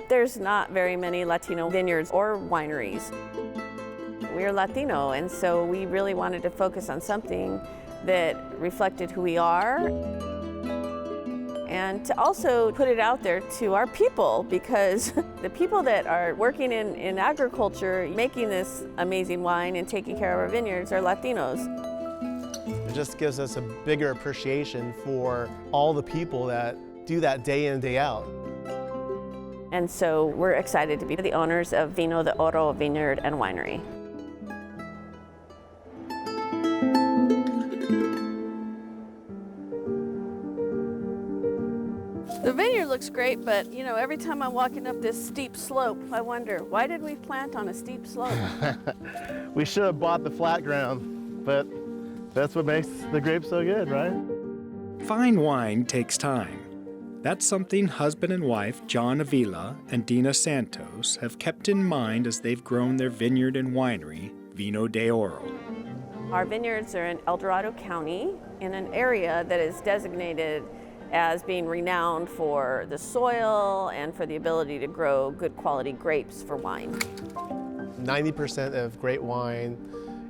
There's not very many Latino vineyards or wineries. We're Latino, and so we really wanted to focus on something that reflected who we are, and to also put it out there to our people, because the people that are working in agriculture, making this amazing wine and taking care of our vineyards are Latinos. It just gives us a bigger appreciation for all the people that do that day in, day out. And so we're excited to be the owners of Vino de Oro Vineyard and Winery. The vineyard looks great, but you know, every time I'm walking up this steep slope, I wonder, why did we plant on a steep slope? We should have bought the flat ground, but that's what makes the grapes so good, right? Fine wine takes time. That's something husband and wife John Avila and Dina Santos have kept in mind as they've grown their vineyard and winery, Vino de Oro. Our vineyards are in El Dorado County, in an area that is designated as being renowned for the soil and for the ability to grow good quality grapes for wine. 90% of great wine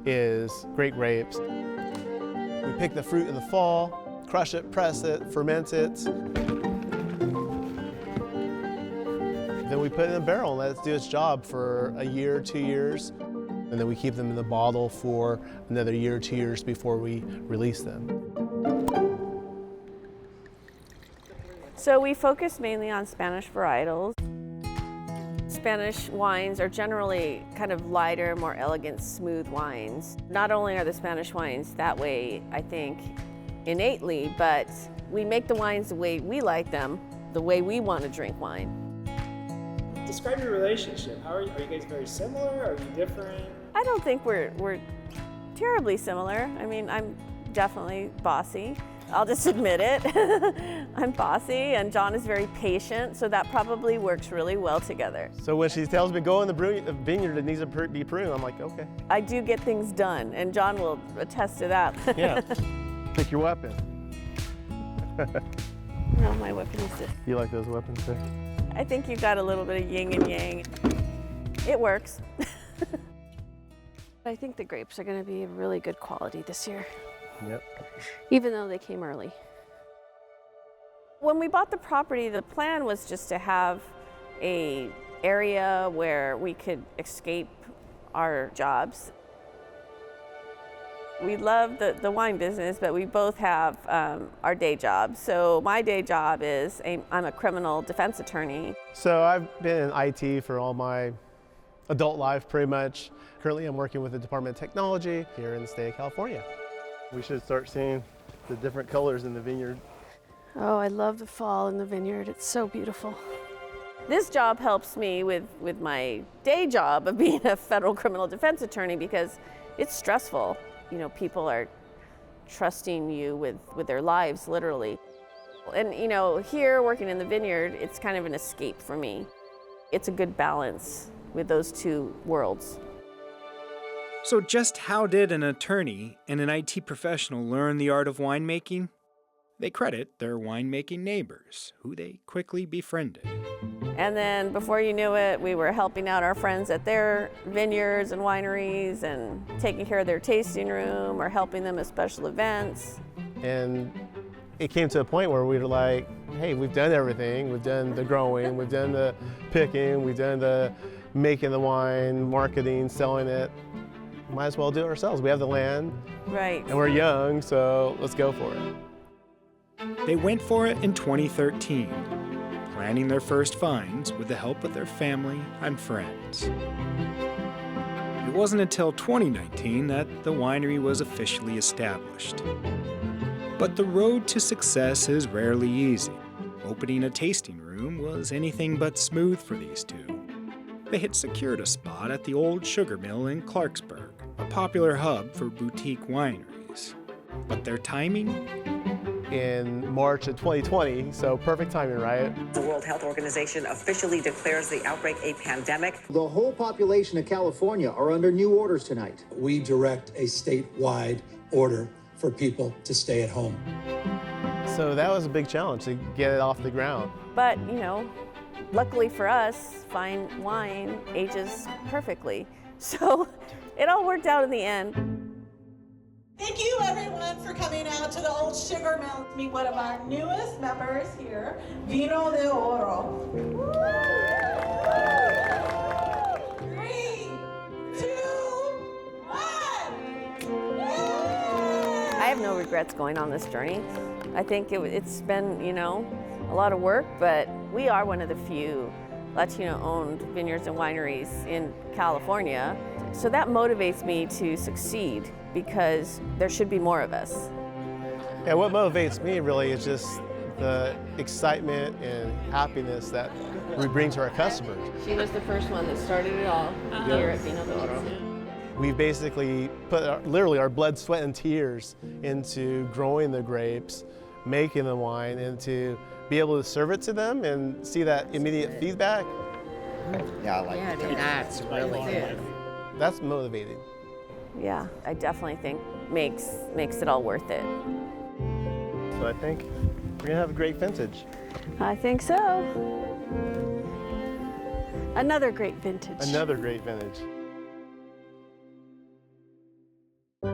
is great grapes. We pick the fruit in the fall, crush it, press it, ferment it. Then we put it in a barrel and let it do its job for a year, 2 years. And then we keep them in the bottle for another year, 2 years before we release them. So we focus mainly on Spanish varietals. Spanish wines are generally kind of lighter, more elegant, smooth wines. Not only are the Spanish wines that way, I think, innately, but we make the wines the way we like them, the way we want to drink wine. Describe your relationship. Are you guys very similar? Are you different? I don't think we're terribly similar. I mean, I'm definitely bossy. I'll just admit it. I'm bossy, and John is very patient, so that probably works really well together. So when she tells me go in the vineyard that needs to be pruned, I'm like, okay. I do get things done, and John will attest to that. Yeah. Pick your weapon. No, my weapon is this. You like those weapons too? I think you got a little bit of yin and yang. It works. I think the grapes are going to be really good quality this year. Yep. Even though they came early. When we bought the property, the plan was just to have an area where we could escape our jobs. We love the wine business, but we both have our day jobs. So my day job is I'm a criminal defense attorney. So I've been in IT for all my adult life, pretty much. Currently, I'm working with the Department of Technology here in the state of California. We should start seeing the different colors in the vineyard. Oh, I love the fall in the vineyard. It's so beautiful. This job helps me with my day job of being a federal criminal defense attorney because it's stressful. You know, people are trusting you with their lives, literally. And you know, here working in the vineyard, it's kind of an escape for me. It's a good balance with those two worlds. So just how did an attorney and an IT professional learn the art of winemaking? They credit their winemaking neighbors, who they quickly befriended. And then before you knew it, we were helping out our friends at their vineyards and wineries and taking care of their tasting room or helping them at special events. And it came to a point where we were like, hey, we've done everything. We've done the growing, we've done the picking, we've done the making the wine, marketing, selling it. Might as well do it ourselves. We have the land, right? And we're young, so let's go for it. They went for it in 2013, planning their first vines with the help of their family and friends. It wasn't until 2019 that the winery was officially established. But the road to success is rarely easy. Opening a tasting room was anything but smooth for these two. They had secured a spot at the old sugar mill in Clarksburg, a popular hub for boutique wineries. But their timing? In March of 2020, so perfect timing, right? The World Health Organization officially declares the outbreak a pandemic. The whole population of California are under new orders tonight. We direct a statewide order for people to stay at home. So that was a big challenge to get it off the ground. But, you know, luckily for us, fine wine ages perfectly. So it all worked out in the end. Thank you everyone for coming out to the old sugar mill to meet one of our newest members here, Vino de Oro. 3, 2, 1. I have no regrets going on this journey. I think it's been, a lot of work, but we are one of the few Latino-owned vineyards and wineries in California. So that motivates me to succeed because there should be more of us. Yeah, what motivates me really is just the excitement and happiness that we bring to our customers. She was the first one that started it all here at Vino de Oro. We basically put literally our blood, sweat, and tears into growing the grapes, making the wine, and to be able to serve it to them and see that immediate feedback. Yeah, I like it. That's really good. That's motivating. Yeah, I definitely think makes it all worth it. So I think we're gonna have a great vintage. I think so. Another great vintage. Another great vintage.